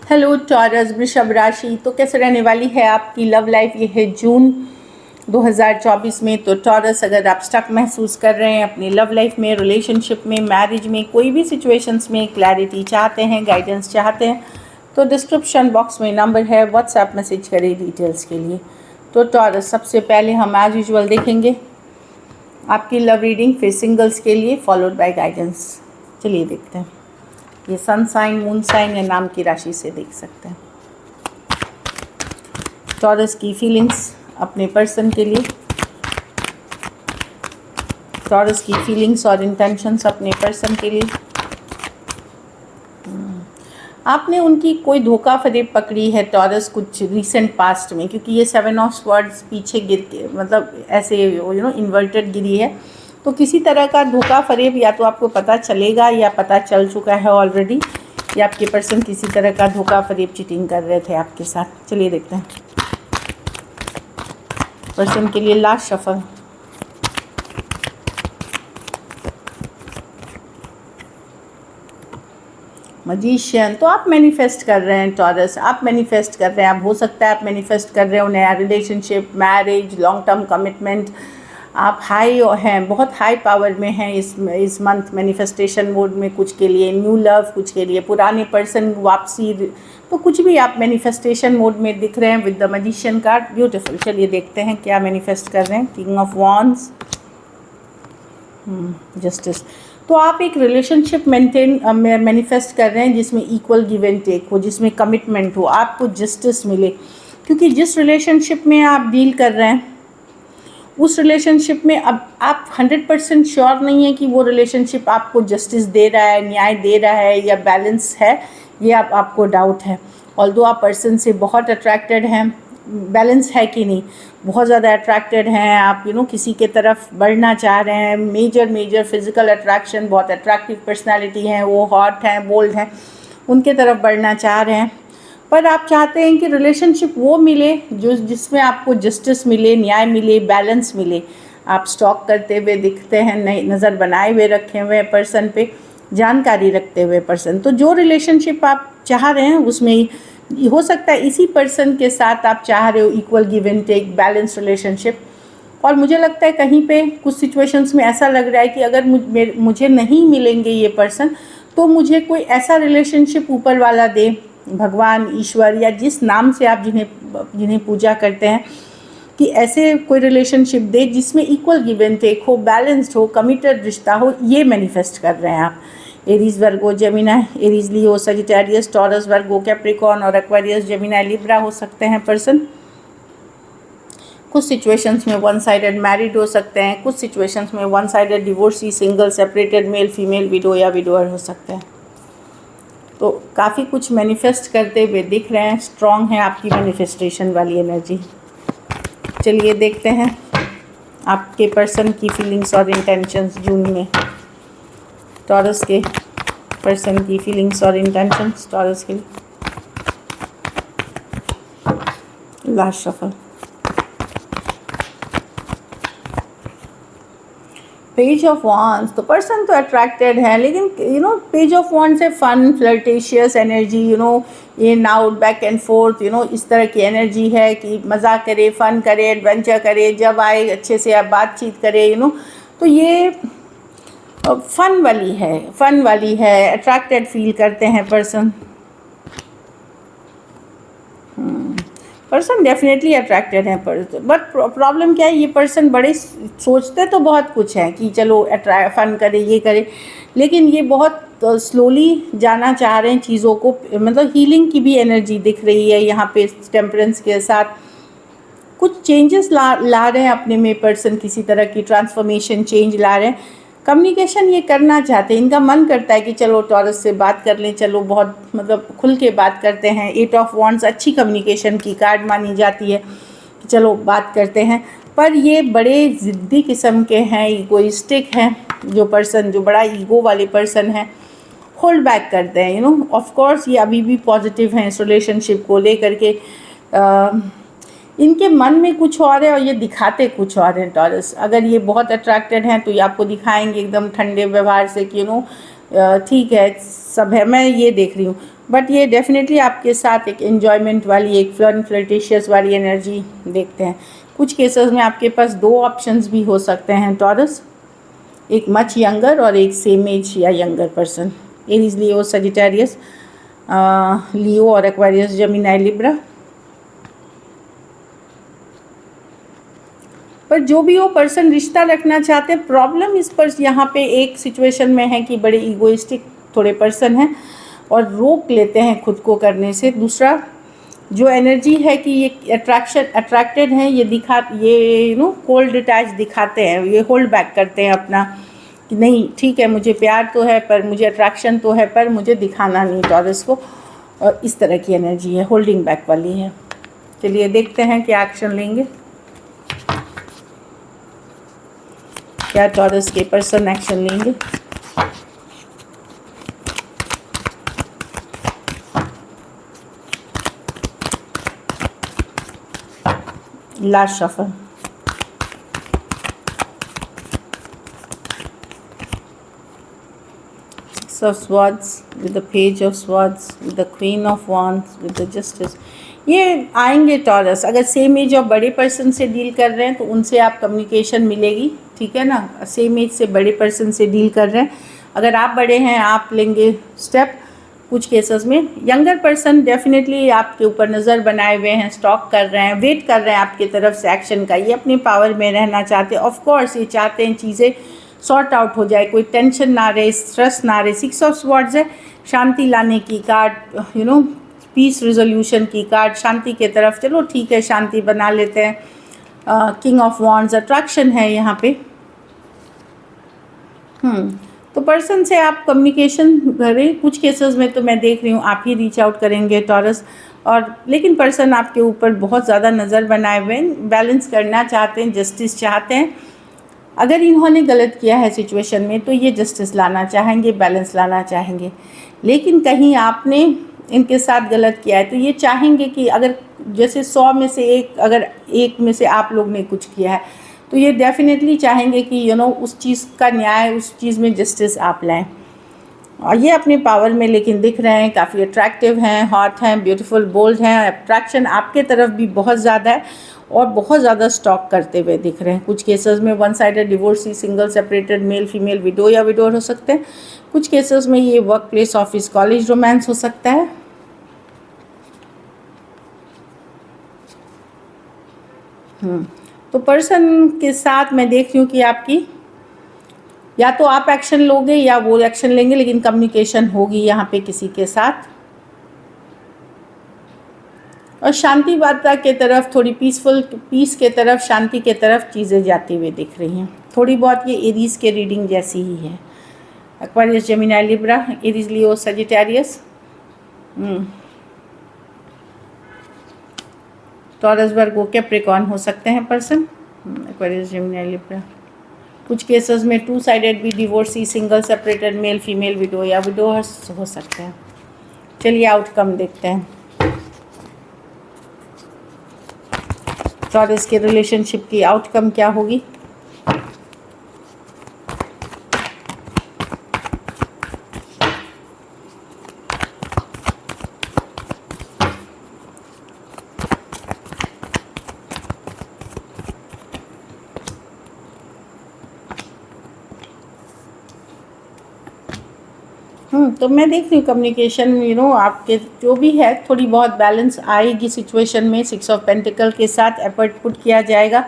Hello taurus वृषभ राशि, तो कैसे रहने वाली है आपकी लव लाइफ। ये है जून 2024 में। तो टॉरस, अगर आप स्टक महसूस कर रहे हैं अपनी लव लाइफ में, रिलेशनशिप में, मैरिज में, कोई भी सिचुएशंस में क्लैरिटी चाहते हैं, गाइडेंस चाहते हैं, तो डिस्क्रिप्शन बॉक्स में नंबर है, व्हाट्सएप मैसेज करें डिटेल्स के लिए। तो टॉरस, सबसे पहले हम एज यूजुअल देखेंगे आपकी लव रीडिंग, फिर सिंगल्स के लिए, फॉलोड बाय गाइडेंस। चलिए देखते हैं। ये सन साइन, मून साइन या नाम की राशि से देख सकते हैं। टॉरस की फीलिंग्स अपने पर्सन के लिए, टॉरस की फीलिंग्स और इंटेंशंस अपने पर्सन के लिए। आपने उनकी कोई धोखा फरेब पकड़ी है टॉरस कुछ रीसेंट पास्ट में, क्योंकि ये 7 ऑफ स्वर्ड्स पीछे गिर के, मतलब ऐसे इन्वर्टेड गिरी है। तो किसी तरह का धोखा फरेब या तो आपको पता चलेगा या पता चल चुका है ऑलरेडी, या आपके पर्सन किसी तरह का धोखा फरेब चीटिंग कर रहे थे आपके साथ। चलिए देखते हैं पर्सन के लिए लास्ट शफल। मजीशियन, तो आप मैनिफेस्ट कर रहे हैं टॉरस, आप मैनिफेस्ट कर रहे हैं। आप हो सकता है आप मैनिफेस्ट कर रहे हो नया relationship, marriage, long term commitment. आप हाई हैं, बहुत हाई पावर में हैं इस मंथ, मैनिफेस्टेशन मोड में। कुछ के लिए न्यू लव, कुछ के लिए पुराने पर्सन वापसी, तो कुछ भी आप मैनिफेस्टेशन मोड में दिख रहे हैं with the magician card. Beautiful. चलिए देखते हैं क्या मैनिफेस्ट कर रहे हैं। King of wands, justice. तो आप एक रिलेशनशिप मैनिफेस्ट कर रहे हैं जिसमें इक्वल गिव एंड टेक हो, जिसमें कमिटमेंट हो, आपको जस्टिस मिले। क्योंकि जिस रिलेशनशिप में आप डील कर रहे हैं उस रिलेशनशिप में अब आप 100% श्योर नहीं है कि वो रिलेशनशिप आपको जस्टिस दे रहा है, न्याय दे रहा है या बैलेंस है, ये आपको डाउट है। ऑल्दो आप पर्सन से बहुत अट्रैक्टेड हैं, बैलेंस है कि नहीं, बहुत ज़्यादा अट्रैक्टेड हैं आप, किसी के तरफ बढ़ना चाह रहे हैं, मेजर फिजिकल अट्रैक्शन, बहुत अट्रैक्टिव पर्सनालिटी हैं, वो हॉट हैं, बोल्ड हैं, उनके तरफ बढ़ना चाह रहे हैं। पर आप चाहते हैं कि रिलेशनशिप वो मिले जिसमें आपको जस्टिस मिले, न्याय मिले, बैलेंस मिले। आप स्टॉक करते हुए दिखते हैं, नई नज़र बनाए हुए रखे हुए पर्सन पे, जानकारी रखते हुए पर्सन। तो जो रिलेशनशिप आप चाह रहे हैं उसमें हो सकता है इसी पर्सन के साथ आप चाह रहे हो equal give and take, balance relationship. और मुझे लगता है कहीं पे कुछ सिचुएशंस में ऐसा लग रहा है कि अगर मुझे नहीं मिलेंगे ये पर्सन, तो मुझे कोई ऐसा रिलेशनशिप ऊपर वाला दे, भगवान, ईश्वर या जिस नाम से आप जिन्हें पूजा करते हैं, कि ऐसे कोई रिलेशनशिप दे जिसमें इक्वल गिव एंड टेक हो, बैलेंस्ड हो, कमिटेड रिश्ता हो। ये मैनिफेस्ट कर रहे हैं आप। एरीज, वर्गो, जेमिनाई, एरीज, लियो, सजिटेरियस, टॉरस, वर्गो, कैप्रिकॉर्न और एक्वेरियस, जेमिनाई, लिब्रा हो सकते हैं पर्सन। कुछ सिचुएशंस में वन साइडेड मैरिड हो सकते हैं, कुछ सिचुएशंस में one sided divorcee, single, separated, male female, window या विडोअर हो सकते हैं। तो काफ़ी कुछ मैनिफेस्ट करते हुए दिख रहे हैं, स्ट्रॉन्ग है आपकी मैनिफेस्टेशन वाली एनर्जी। चलिए देखते हैं आपके पर्सन की फीलिंग्स और इंटेंशंस जून में। टॉरस के पर्सन की फीलिंग्स और इंटेंशंस टॉरस के लिए। Last shuffle. Page of wands, तो पर्सन तो अट्रैक्टेड है, लेकिन पेज ऑफ वॉन्ड्स है fun, flirtatious energy, in out, back and forth, इस तरह की एनर्जी है कि मज़ा करे, फ़न करे, एडवेंचर करे, जब आए अच्छे से आप बातचीत करें, तो ये फ़न वाली है, अट्रैक्टेड फील करते हैं पर्सन। पर्सन डेफिनेटली अट्रैक्टेड है पर्सन, बट प्रॉब्लम क्या है, ये पर्सन बड़े सोचते तो बहुत कुछ है कि चलो फ़न करें, ये करें, लेकिन ये बहुत स्लोली जाना चाह रहे हैं चीज़ों को। मतलब हीलिंग की भी एनर्जी दिख रही है यहाँ पे, टेम्परेंस के साथ कुछ चेंजेस ला रहे हैं अपने में पर्सन, किसी तरह की ट्रांसफॉर्मेशन, चेंज ला रहे हैं। कम्युनिकेशन ये करना चाहते हैं, इनका मन करता है कि चलो टॉरस से बात कर लें, चलो बहुत खुल के बात करते हैं। 8 ऑफ वॉन्ड्स अच्छी कम्युनिकेशन की कार्ड मानी जाती है कि चलो बात करते हैं। पर ये बड़े ज़िद्दी किस्म के हैं, ईगोइस्टिक हैं जो पर्सन, जो बड़ा ईगो वाले पर्सन हैं, होल्ड बैक करते हैं। ऑफ कोर्स ये अभी भी पॉजिटिव हैं इस रिलेशनशिप को लेकर के। इनके मन में कुछ और है और ये दिखाते कुछ और हैं टॉरस। अगर ये बहुत अट्रैक्टेड हैं तो ये आपको दिखाएंगे एकदम ठंडे व्यवहार से कि ठीक है, सब है, मैं ये देख रही हूँ। बट ये डेफिनेटली आपके साथ एक एन्जॉयमेंट वाली, एक फन फ्लर्टिशियस वाली एनर्जी देखते हैं। कुछ केसेस में आपके पास 2 ऑप्शंस भी हो सकते हैं टॉरस, एक मच यंगर और एक सेम एज या यंगर पर्सन। एरीज, लियो, सजिटेरियस, लियो और एक्वेरियस, जेमिनी, लिब्रा। पर जो भी वो पर्सन रिश्ता रखना चाहते हैं, प्रॉब्लम इस पर यहाँ पे एक सिचुएशन में है कि बड़े ईगोइस्टिक थोड़े पर्सन हैं और रोक लेते हैं खुद को करने से। दूसरा जो एनर्जी है कि ये अट्रैक्टेड हैं, ये कोल्ड डिटैच दिखाते हैं, ये होल्ड बैक करते हैं अपना कि नहीं ठीक है, मुझे प्यार तो है पर मुझे अट्रैक्शन तो है पर मुझे दिखाना नहीं टॉरस को, और इस तरह की एनर्जी है, होल्डिंग बैक वाली है। चलिए देखते हैं क्या एक्शन लेंगे, क्या टॉरस के पर्सन एक्शन लेंगे। Last shuffle, Six of Swords with the Page of Swords with the Queen of Wands with the Justice। ये आएंगे टॉरस, अगर सेम एज और बड़े पर्सन से डील कर रहे हैं तो उनसे आप कम्युनिकेशन मिलेगी, ठीक है ना। सेम एज से बड़े पर्सन से डील कर रहे हैं, अगर आप बड़े हैं आप लेंगे स्टेप। कुछ केसेस में यंगर पर्सन डेफिनेटली आपके ऊपर नज़र बनाए हुए हैं, स्टॉक कर रहे हैं, वेट कर रहे हैं आपकी तरफ से एक्शन का। ये अपने पावर में रहना चाहते हैं, ऑफ कोर्स ये चाहते हैं चीज़ें सॉर्ट आउट हो जाए, कोई टेंशन ना रहे, स्ट्रेस ना रहे। 6 ऑफ स्वॉर्ड्स है, शांति लाने की कार्ड, पीस रिजोल्यूशन की कार्ड, शांति के तरफ चलो ठीक है, शांति बना लेते हैं। किंग ऑफ वॉन्ड्स, अट्रैक्शन है यहाँ पे। तो पर्सन से आप कम्युनिकेशन करें। कुछ केसेस में तो मैं देख रही हूँ आप ही रीच आउट करेंगे टॉरस, और लेकिन पर्सन आपके ऊपर बहुत ज़्यादा नज़र बनाए हुए हैं, बैलेंस करना चाहते हैं, जस्टिस चाहते हैं। अगर इन्होंने गलत किया है सिचुएशन में तो ये जस्टिस लाना चाहेंगे, बैलेंस लाना चाहेंगे। लेकिन कहीं आपने इनके साथ गलत किया है तो ये चाहेंगे कि अगर जैसे 100 में से एक, अगर एक में से आप लोग ने कुछ किया है तो ये डेफिनेटली चाहेंगे कि उस चीज़ का न्याय, उस चीज़ में जस्टिस आप लाएं। और ये अपने पावर में लेकिन दिख रहे हैं, काफ़ी अट्रैक्टिव हैं, हॉट हैं, ब्यूटीफुल, बोल्ड हैं। अट्रैक्शन आपके तरफ भी बहुत ज़्यादा है और बहुत ज़्यादा स्टॉक करते हुए दिख रहे हैं। कुछ केसेस में 1 sided divorcee, single, separated, male female, window या विडोर हो सकते हैं। कुछ केसेस में ये work place, office, college romance हो सकता है। तो पर्सन के साथ मैं देख रही हूँ कि आपकी या तो आप एक्शन लोगे या वो एक्शन लेंगे, लेकिन कम्युनिकेशन होगी यहाँ पे किसी के साथ। और शांति वार्ता के तरफ, थोड़ी पीस के तरफ, शांति के तरफ चीज़ें जाती हुई दिख रही हैं। थोड़ी बहुत ये एरीज के रीडिंग जैसी ही है। एक्वेरियस, जेमिनी, लिब्रा, एरीज, लियो, सजिटेरियस, टॉरस, वर्गो, कैप्रिकॉर्न हो सकते हैं पर्सन। Aquarius, Gemini, Libra. कुछ केसेस में 2 साइडेड भी divorcee, single, separated, male female, window या विडोर्स हो सकते हैं। चलिए आउटकम देखते हैं। टॉरस के रिलेशनशिप की आउटकम क्या होगी। तो मैं देख रही हूँ कम्युनिकेशन आपके जो भी है थोड़ी बहुत बैलेंस आएगी सिचुएशन में। 6 ऑफ पेंटिकल के साथ एफर्ट पुट किया जाएगा।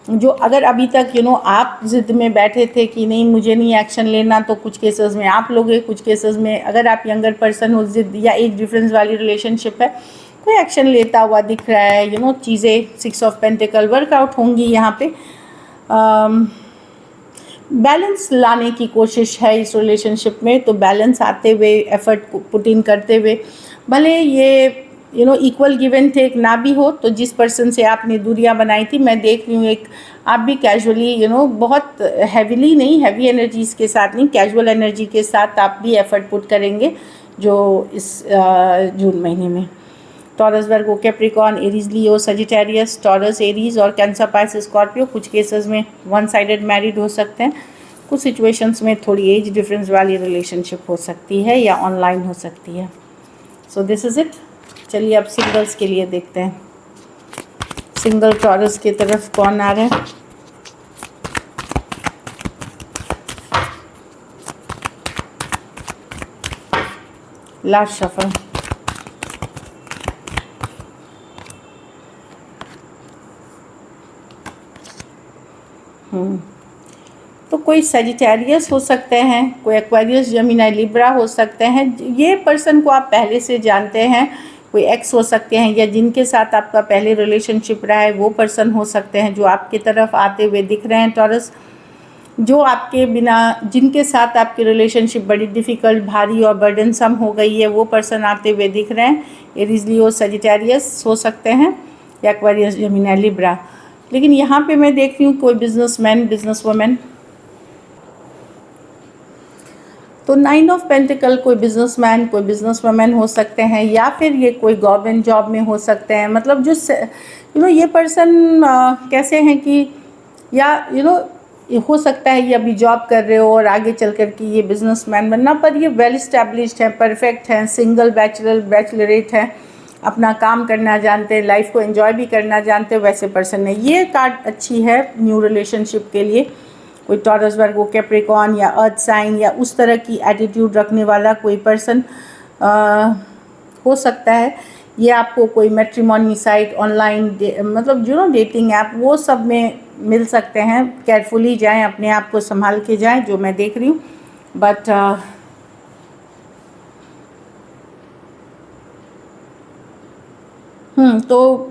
जो अगर अभी तक आप ज़िद में बैठे थे कि नहीं मुझे नहीं एक्शन लेना, तो कुछ केसेस में आप लोगे। कुछ केसेस में अगर आप यंगर पर्सन हो, ज़िद या एज डिफरेंस वाली रिलेशनशिप है, कोई एक्शन लेता हुआ दिख रहा है। चीज़ें 6 ऑफ पेंटिकल वर्कआउट होंगी यहाँ पे। बैलेंस लाने की कोशिश है इस रिलेशनशिप में, तो बैलेंस आते हुए, एफर्ट पुट इन करते हुए, भले ये इक्वल गिव एंड टेक ना भी हो, तो जिस पर्सन से आपने दूरियां बनाई थी, मैं देख रही हूँ एक आप भी कैजुअली बहुत हैवीली नहीं, हैवी एनर्जीज़ के साथ नहीं, कैजुअल एनर्जी के साथ आप भी एफर्ट पुट करेंगे जो इस जून महीने में। टॉरस, वर्गो, कैप्रिकॉर्न, एरीज, लियो, सजिटेरियस, टॉरस, एरीज और कैंसर, पाइसेस, स्कॉर्पियो। कुछ केसेस में 1 साइडेड मैरिड हो सकते हैं। कुछ सिचुएशंस में थोड़ी एज डिफरेंस वाली रिलेशनशिप हो सकती है या ऑनलाइन हो सकती है। So this is it. चलिए अब सिंगल्स के लिए देखते हैं, सिंगल टॉरस की तरफ कौन आ रहा है। Last shuffle. तो कोई सजिटेरियस हो सकते हैं, कोई एक्वेरियस, जेमिनी, लिब्रा हो सकते हैं। ये पर्सन को आप पहले से जानते हैं, कोई एक्स हो सकते हैं, या जिनके साथ आपका पहले रिलेशनशिप रहा है वो पर्सन हो सकते हैं जो आपकी तरफ आते हुए दिख रहे हैं टॉरस। जो आपके बिना, जिनके साथ आपकी रिलेशनशिप बड़ी डिफ़िकल्ट, भारी और बर्डनसम हो गई है, वो पर्सन आते हुए दिख रहे हैं। एरीज, लियो, सजिटेरियस हो सकते हैं या एक्वेरियस, जेमिनी, लिब्रा। लेकिन यहाँ पे मैं देख रही हूँ कोई बिजनेसमैन, बिजनेस वुमेन। तो 9 ऑफ पेंटिकल, कोई बिजनेसमैन, कोई बिजनेस वुमेन हो सकते हैं, या फिर ये कोई गवर्नमेंट जॉब में हो सकते हैं। मतलब जो ये पर्सन कैसे हैं कि, या हो सकता है ये अभी जॉब कर रहे हो और आगे चल कर के ये बिजनेसमैन बनना, पर ये वेल इस्टेब्लिश्ड हैं, परफेक्ट हैं, सिंगल, बैचलरेट हैं, अपना काम करना जानते हैं, लाइफ को एंजॉय भी करना जानते हैं, वैसे पर्सन है। ये कार्ड अच्छी है न्यू रिलेशनशिप के लिए। कोई टॉरस, वर्गो, कैप्रिकॉर्न या अर्थ साइन या उस तरह की एटीट्यूड रखने वाला कोई पर्सन हो सकता है। ये आपको कोई मैट्रिमोनी साइट, ऑनलाइन मतलब डेटिंग ऐप, वो सब में मिल सकते हैं। केयरफुली जाएं, अपने आप को संभाल के जाएं, जो मैं देख रही हूँ। बट तो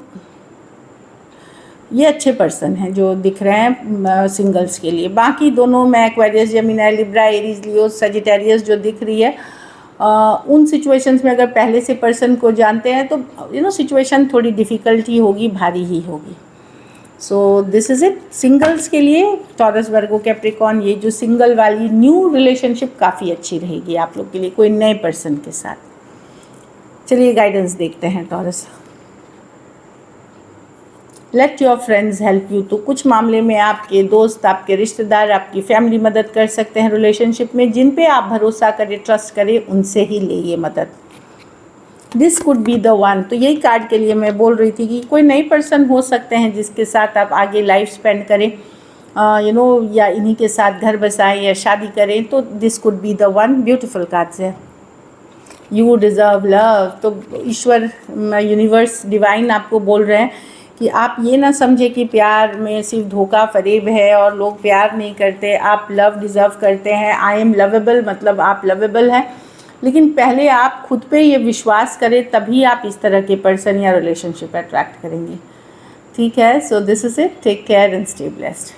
ये अच्छे पर्सन हैं जो दिख रहे हैं सिंगल्स के लिए। बाकी दोनों में एक्वेरियस, जेमिनी, लिब्रा, एरीज, लियो, सजिटेरियस जो दिख रही है, उन सिचुएशंस में अगर पहले से पर्सन को जानते हैं तो सिचुएशन थोड़ी डिफ़िकल्ट ही होगी, भारी ही होगी। सो दिस इज़ इट सिंगल्स के लिए। टॉरस, वर्गो, कैप्रिकॉर्न, ये जो सिंगल वाली न्यू रिलेशनशिप काफ़ी अच्छी रहेगी आप लोग के लिए, कोई नए पर्सन के साथ। चलिए गाइडेंस देखते हैं taurus. Let your friends help you. तो कुछ मामले में आपके दोस्त, आपके रिश्तेदार, आपकी फैमिली मदद कर सकते हैं रिलेशनशिप में। जिन पे आप भरोसा करें, ट्रस्ट करें, उनसे ही ले मदद। This could be the one. तो यही कार्ड के लिए मैं बोल रही थी कि कोई नई पर्सन हो सकते हैं जिसके साथ आप आगे लाइफ स्पेंड करें, या इन्हीं के साथ घर बसाएं या शादी करें। तो this could be the one. Beautiful cards है। You deserve love. तो ईश्वर, यूनिवर्स, डिवाइन आपको बोल रहे हैं कि आप ये ना समझें कि प्यार में सिर्फ धोखा फरेब है और लोग प्यार नहीं करते। आप लव डिज़र्व करते हैं। आई एम लवेबल, मतलब आप लवेबल हैं। लेकिन पहले आप खुद पे ये विश्वास करें, तभी आप इस तरह के पर्सन या रिलेशनशिप अट्रैक्ट करेंगे। ठीक है। So this is it. Take care and stay blessed.